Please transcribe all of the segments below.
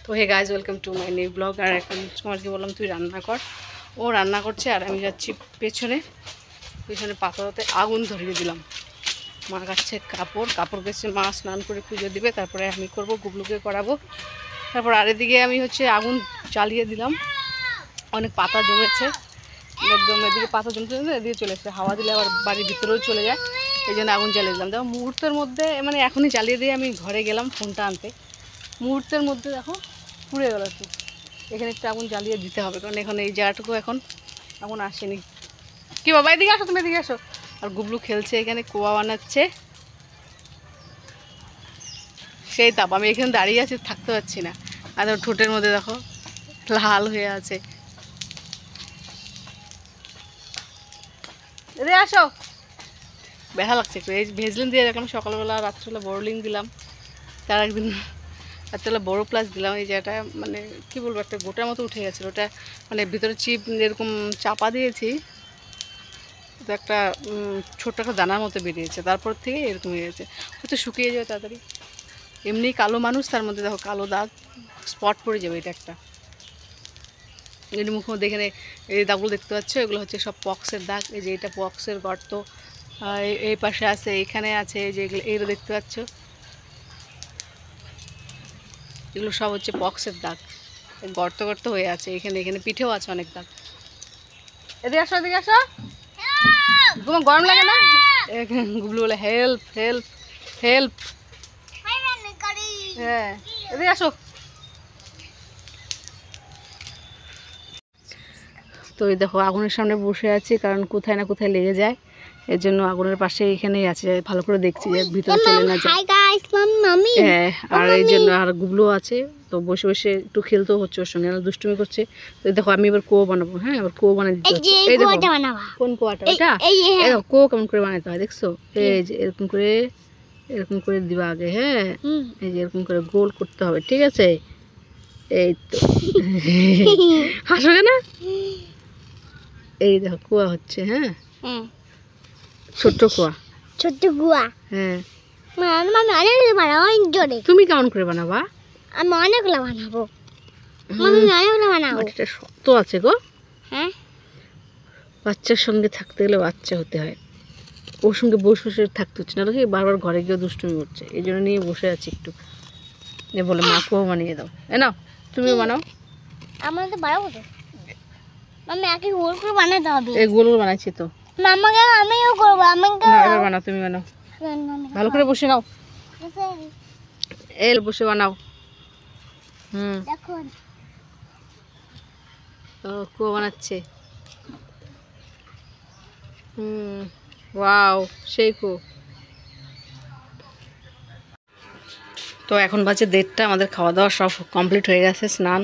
তো hey guys, welcome to my new blog. আর এখন কুমারকে বললাম তুই রান্না কর, ও রান্না করছে আর আমি যাচ্ছি পেছনে পাতাতে আগুন ধরিয়ে দিলাম। মা কাছে কাপড় গেছে, মা স্নান করে পুজো দিবে, তারপরে আমি করব, গুবলুকে করাবো। তারপর আর এদিকে আমি আগুন জ্বালিয়ে দিলাম। অনেক পাতা জমেছে, একদম এদিকে পাতা জমতে এদিকে চলে এসেছে, হাওয়া দিলে আবার বাড়ির ভিতরেও চলে যায়, এই জন্য আগুন জ্বালিয়ে দিলাম। দেখো মুহূর্তের মধ্যে, মানে এখনই জ্বালিয়ে দিয়ে আমি ঘরে গেলাম ফোনটা আনতে, মুহূর্তের মধ্যে দেখো পুড়ে গেল। একটু এখানে একটু আগুন জ্বালিয়ে দিতে হবে, কারণ এখন এই জায়গাটুকু এখন আগুন আসেনি। কি বাবা, এদিকে আসো, তুমি এদিকে আসো। আর গুবলু খেলছে এখানে, কোয়া বানাচ্ছে, সেই তাপ। আমি এখানে দাঁড়িয়ে আছি, থাকতে পারছি না। আর ঠোঁটের মধ্যে দেখো লাল হয়ে আছে। এদিকে আসো, ব্যথা লাগছে একটু। এই ভেজলিন দিয়ে রাখলাম সকালবেলা, রাত্রিবেলা বোরোলিন দিলাম, তার একদিন রাত্রিবেলা বড়ো প্লাস দিলাম। এই জায়গাটা মানে কী বলবো, একটা গোটার মতো উঠে গেছিলো, ওটা মানে ভিতরে চিপ এরকম চাপা দিয়েছি, তো একটা ছোট্ট একটা দানার মতো বেরিয়েছে, তারপর থেকে এরকম হয়ে গেছে, হয়তো শুকিয়ে যাবে তাড়াতাড়ি। এমনি কালো মানুষ, তার মধ্যে দেখো কালো দাগ, স্পট পড়ে যাবে। এটা একটা এর মুখ মধ্যে এখানে এই দাগগুলো দেখতে পাচ্ছ, এগুলো হচ্ছে সব পক্সের দাগ। এই যে এটা পক্সের গর্ত, এই পাশে আছে, এখানে আছে, এই যে এইগুলো দেখতে পাচ্ছ, এগুলো সব হচ্ছে পক্সের দাগ, গর্ত গর্ত হয়ে আছে। এখানে পিঠেও আছে অনেক দাগ। এদিকে আসো, এদিকে আসো, তোমার গরম লাগে না? গুবলু বলে হেল্প হেল্প হেল্প। হ্যাঁ, এদিকে আসো। তো এই দেখো আগুনের সামনে বসে আছি, কারণ কোথায় না কোথায় লেগে যায়, এর জন্য আগুনের পাশে এখানেই আছে, ভালো করে দেখছি যে ভিতরে চলে না যায়। হ্যাঁ, আর এই জন্য আর গুবলু আছে, তো বসে বসে একটু খেলতেও হচ্ছে ওর সঙ্গে, দুষ্টুমি করছে। তো দেখো আমি এবার কুয়ো বানাবো। হ্যাঁ, এবার কুয়ো বানিয়ে দিতে হচ্ছে। এই দেখো কোন কুয়াটা, এটা এই দেখো কুয়ো কেমন করে বানাতে হয় দেখছো? এই যে এরকম করে দিবা আগে। হ্যাঁ, এই যে এরকম করে গোল করতে হবে, ঠিক আছে? এই তো হাসো কেন? এই দেখো কুয়া হচ্ছে। হ্যাঁ, ছোট্ট কুয়া। হ্যাঁ, তুমি কেমন করে বানাবা? আমি অনেকগুলো বানাবো। এটা শক্ত আছে গো। হ্যাঁ, বাচ্চার সঙ্গে থাকতে গেলে বাচ্চা হতে হয়, ওর সঙ্গে বসে থাকতে হচ্ছে না, দেখি বারবার ঘরে গিয়ে দুষ্টুমি করছে, এই জন্য নিয়ে বসে আছি একটু। এ বলে মাকেও বানিয়ে দাও, এ নাও তুমিও বানাও। আমার তো বানাবো তো, আমি একে গোল করে বানাতে হবে। এই গোল বানাইছি তো, মামাকে আমিও করবো। আমাকে এবার বানাও, তুমি বানাও, ভালো করে বসে নাও, এই বসে বানাও। দেখো ও কুয়ো বানাচ্ছে। ওয়াও, সেই কুয়ো। তো এখন বাজে 1:30, আমাদের খাওয়া দাওয়া সব কমপ্লিট হয়ে গেছে, স্নান।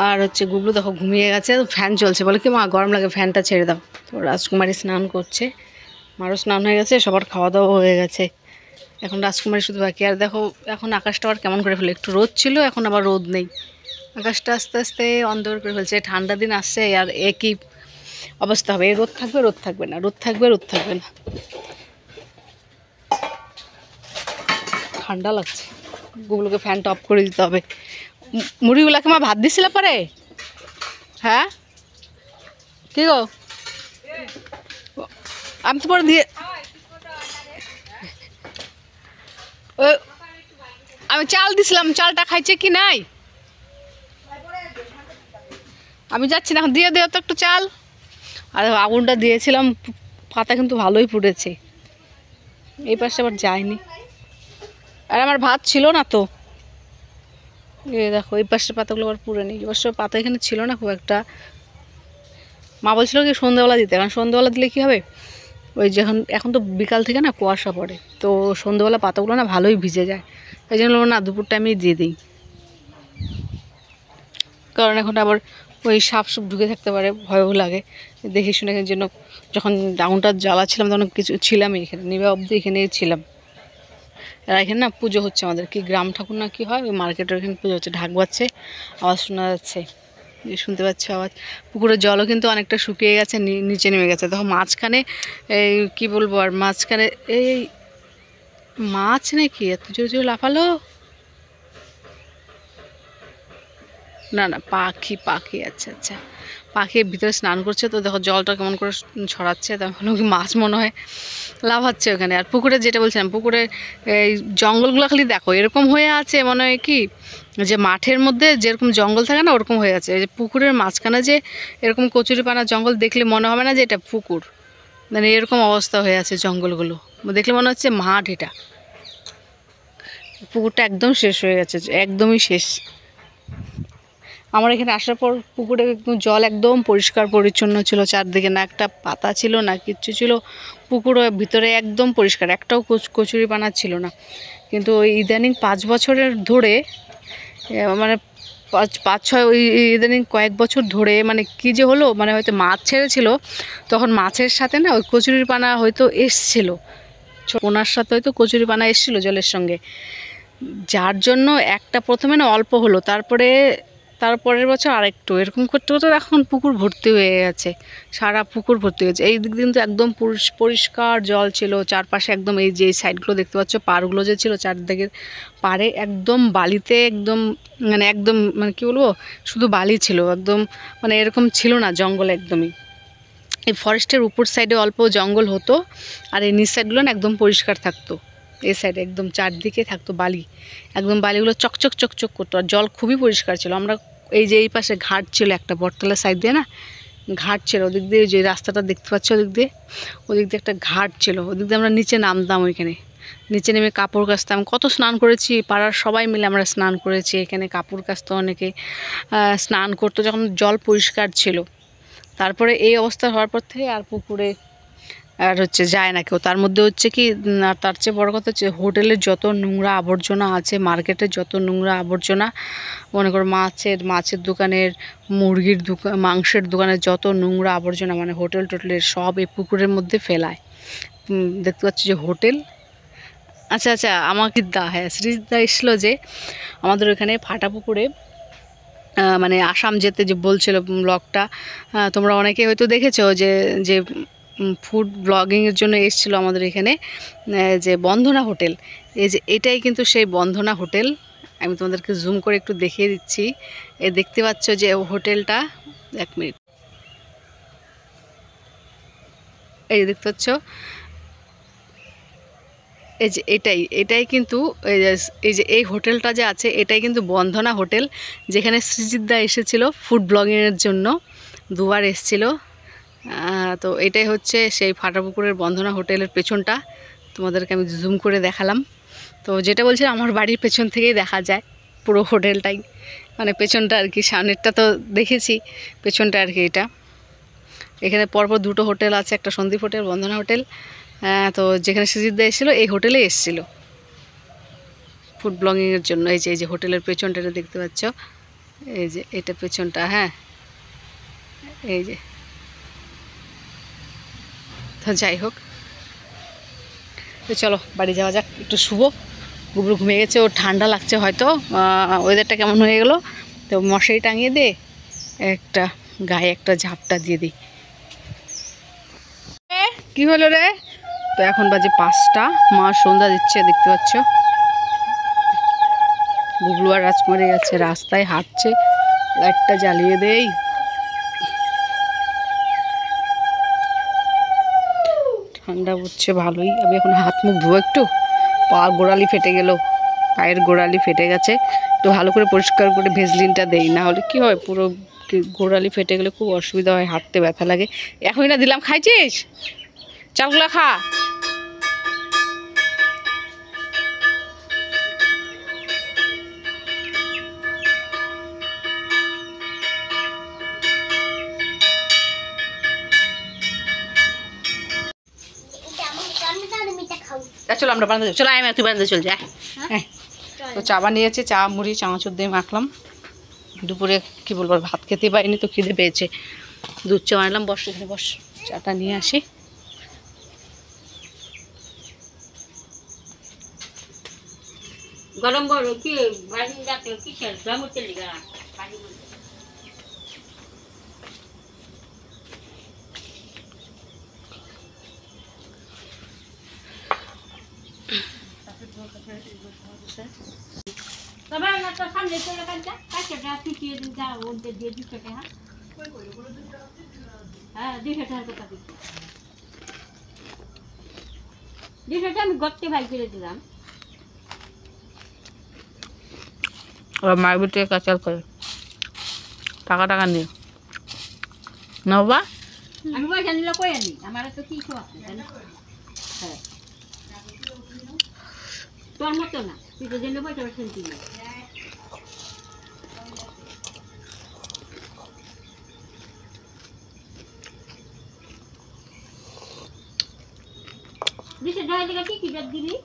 আর গুবলু দেখো ঘুমিয়ে গেছে, ফ্যান চলছে, বলে কি মা গরম লাগে, ফ্যানটা ছেড়ে দাও। তো রাজকুমারী স্নান করছে, মারও স্নান হয়ে গেছে, সবার খাওয়া দাওয়া হয়ে গেছে, এখন রাজকুমারী শুধু বাকি। আর দেখো এখন আকাশটা আবার কেমন করে ফেলে, একটু রোদ ছিল, এখন আবার রোদ নেই, আকাশটা আস্তে আস্তে অন্ধকার করে ফেলছে। ঠান্ডা দিন আসছে আর একই অবস্থা হবে, রোদ থাকবে রোদ থাকবে না, রোদ থাকবে রোদ থাকবে না, ঠান্ডা লাগছে। গুবলুকে ফ্যানটা অফ করে দিতে হবে। মুড়িগুলাকে মা ভাত দিছিল পরে? হ্যাঁ, কি গো, আমি তো পরে দিয়ে, আমি চাল দিছিলাম, চালটা খাইছে কি নাই? আমি যাচ্ছি না, এখন দিয়ে দেও তো একটু চাল। আর আগুনটা দিয়েছিলাম, পাতা কিন্তু ভালোই ফুটেছে, এই পাশে আবার যায়নি। আর আমার ভাত ছিল না তো, এই দেখো এই পাশের পাতাগুলো আবার পুড়ে নেই, অবশ্য পাতা এখানে ছিল না খুব একটা। মা বলছিল কি সন্ধ্যাবেলা দিতে, কারণ সন্ধ্যাবেলা দিলে কী হবে, ওই যখন এখন তো বিকাল থেকে না কুয়াশা পড়ে, তো সন্ধ্যাবেলা পাতাগুলো না ভালোই ভিজে যায়, এই জন্য না দুপুর টাইমেই দিয়ে দিই, কারণ এখন আবার ওই সাপ সুপ ঢুকে থাকতে পারে, ভয়ও লাগে, দেখে শুনে। জন্য যখন আগুনটা জ্বালাচ্ছিলাম তখন কিছু ছিলামই এখানে, নিবা অবধি এখানেই ছিলাম। আর এখানে না পুজো হচ্ছে আমাদের, কি গ্রাম ঠাকুর না কি হয়, ওই মার্কেটের এখানে পুজো হচ্ছে, ঢাক বাজছে, আওয়াজ শোনা যাচ্ছে, শুনতে পাচ্ছ আওয়াজ। পুকুরের জলও কিন্তু অনেকটা শুকিয়ে গেছে, নিচে নেমে গেছে, দেখো মাঝখানে এই কি বলবো, আর মাঝখানে এই মাছ নাকি এত জোরে জোরে লাফালো। না না, পাখি পাখি, আচ্ছা আচ্ছা, পাখি ভিতরে স্নান করছে। তো দেখো জলটা কেমন করে ছড়াচ্ছে, তখন কি মাছ মনে হয় লাফাচ্ছে ওখানে। আর পুকুরে যেটা বলছিলাম, পুকুরে এই জঙ্গলগুলো খালি দেখো এরকম হয়ে আছে, মনে হয় কি যে মাঠের মধ্যে যেরকম জঙ্গল থাকে না, ওরকম হয়ে আছে। এই যে পুকুরের মাঝখানে যে এরকম কচুরিপানা জঙ্গল, দেখলে মনে হবে না যে এটা পুকুর, মানে এরকম অবস্থা হয়ে আছে জঙ্গলগুলো, দেখলে মনে হচ্ছে মাঠ। এটা পুকুরটা একদম শেষ হয়ে গেছে, একদমই শেষ। আমার এখানে আসার পর পুকুরে একদম জল একদম পরিষ্কার পরিচ্ছন্ন ছিল, চারদিকে না একটা পাতা ছিল না কিচ্ছু ছিল, পুকুরের ভিতরে একদম পরিষ্কার, একটাও কচুরিপানা ছিল না। কিন্তু ওই ইদানিং 5 বছরের ধরে, মানে পাঁচ ছয় ওই ইদানিং কয়েক বছর ধরে, মানে কি যে হলো, মানে হয়তো মাছ ছেড়েছিল, তখন মাছের সাথে না ওই কচুরিপানা হয়তো এসছিল, ওনার সাথে হয়তো কচুরিপানা এসছিল জলের সঙ্গে, যার জন্য একটা প্রথমে না অল্প হলো, তারপরের বছর আরেকটু এরকম করতে করতে এখন পুকুর ভর্তি হয়ে গেছে, সারা পুকুর ভর্তি হয়েছে। এই দিক দিন তো একদম পরিষ্কার জল ছিল চারপাশে, একদম এই যে সাইডগুলো দেখতে পাচ্ছ, পাড়গুলো যে ছিল চারদিকের পাড়ে একদম বালিতে, একদম মানে কি বলবো, শুধু বালি ছিল একদম, মানে এরকম ছিল না জঙ্গল একদমই। এই ফরেস্টের উপর সাইডে অল্প জঙ্গল হতো, আর এই নিচ সাইডগুলো না একদম পরিষ্কার থাকতো, এই সাইডে একদম চারদিকে থাকতো বালি, একদম বালিগুলো চকচক চকচক করতো, আর জল খুবই পরিষ্কার ছিল। আমরা এই যে এই পাশে ঘাট ছিল একটা, বটতলা সাইড দিয়ে না ঘাট ছিল, ওদিক দিয়ে যে রাস্তাটা দেখতে পাচ্ছ ওদিক দিয়ে একটা ঘাট ছিল, ওদিক দিয়ে আমরা নিচে নামতাম, ওইখানে নিচে নেমে কাপড় কাচতাম, কত স্নান করেছি, পাড়ার সবাই মিলে আমরা স্নান করেছি এখানে, কাপড় কাচতো অনেকে, স্নান করতো যখন জল পরিষ্কার ছিল। তারপরে এই অবস্থা হওয়ার পর থেকে আর পুকুরে আর যায় না কেউ। তার মধ্যে হচ্ছে কি, আর তার চেয়ে বড় কথা হচ্ছে হোটেলের যত নোংরা আবর্জনা আছে, মার্কেটের যত নোংরা আবর্জনা, মনে করো মাছের দোকানের, মুরগির দোকান, মাংসের দোকানের যত নোংরা আবর্জনা, মানে টোটেলের সব এই পুকুরের মধ্যে ফেলায়। দেখতে পাচ্ছি যে হোটেল, আচ্ছা আচ্ছা, আমাকে হ্যাঁ শ্রীদা এসলো যে আমাদের ওখানে ফাটা পুকুরে, মানে আসাম যেতে যে বলছিল ব্লগটা, তোমরা অনেকে হয়তো দেখেছো যে ফুড ব্লগিংয়ের জন্য এসেছিলো আমাদের এখানে, যে বন্ধনা হোটেল, এই যে এটাই কিন্তু সেই বন্ধনা হোটেল। আমি তোমাদেরকে জুম করে একটু দেখিয়ে দিচ্ছি, দেখতে পাচ্ছ যে হোটেলটা, 1 মিনিট, এই যে দেখতে পাচ্ছ, এই যে এটাই কিন্তু এই হোটেলটা যে আছে, এটাই কিন্তু বন্ধনা হোটেল, যেখানে সৃজিতদা এসেছিল ফুড ব্লগিংয়ের জন্য, 2 বার এসেছিলো। তো এটাই হচ্ছে সেই ফাটাপুকুরের বন্ধনা হোটেলের পেছনটা, তোমাদেরকে আমি জুম করে দেখালাম। তো যেটা বলছি, আমার বাড়ির পেছন থেকেই দেখা যায় পুরো হোটেলটাই, মানে পেছনটা আর কি, সামনেরটা তো দেখেছি, পেছনটা আর কি এটা। এখানে পরপর 2টো হোটেল আছে, একটা সন্দীপ হোটেল, বন্ধনা হোটেল। তো যেখানে সৃজিতদা এসেছিলো এই হোটেলে এসেছিলো ফুড ব্লগিংয়ের জন্য। এই যে হোটেলের পেছনটা দেখতে পাচ্ছ, এই যে এটা পেছনটা, হ্যাঁ এই যে। তো যাই হোক, তো চলো বাড়ি যাওয়া যাক, একটু শুবো। গুবলু ঘুমিয়ে গেছে, ওর ঠান্ডা লাগছে হয়তো, ওয়েদারটা কেমন হয়ে গেলো, তো মশারি টাঙিয়ে দে, একটা গায়ে একটা ঝাপটা দিয়ে দিই। কি হলো রে? তো এখন বাজে 5টা, মা সন্ধ্যা দিচ্ছে দেখতে পাচ্ছ। গুবলু আর রাজকুমারী গেছে, রাস্তায় হাঁটছে, লাইটটা জ্বালিয়ে দেই। ঠান্ডা পড়ছে ভালোই। আমি এখন হাত মুখ ধুবো একটু, পা গোড়ালি ফেটে গেল, পায়ের গোড়ালি ফেটে গেছে, একটু ভালো করে পরিষ্কার করে ভেজলিনটা দেই, না হলে কি হয় পুরো গোড়ালি ফেটে গেলে খুব অসুবিধা হয়, হাঁটতে ব্যথা লাগে। এখনই না দিলাম, খাইছিস? চালগুলা খা। চলো আমরা বারান্দা, চলো আমি তুই বারান্দা চল যায়। হ্যাঁ, তো চা বানিয়েছে, চা মুড়ি চানাচুর দিয়ে মাখলাম। দুপুরে কি বলবো, ভাত খেতে পারিনি, তো খিদে পেয়েছে, দুধ চা বানালাম। বস এখানে বস, চাটা নিয়ে আসি। গরম বড় কি বাড়ি ডাকলো কিসের জমতে লিগা পানি তবে না তো সামনে চলে কাজটা কাজটা চুটিয়ে দিন যা ওদের দিয়ে 200 টাকা হ্যাঁ 200 টাকার কথা দিচ্ছি 200 টাকা আমি গপ্তে ভাই করে দিলাম ওরা মায়ের বিটিকে কাচাল করে টাকা নিয়ে না বাবা আমি পয়সা নিলে কই আনি আমার তো কি শো আছে জানো হ্যাঁ তোর মতো না তুই তো জেনে পয়সা শুনতি না দিশে ঢাই দিকে কি কি দিবি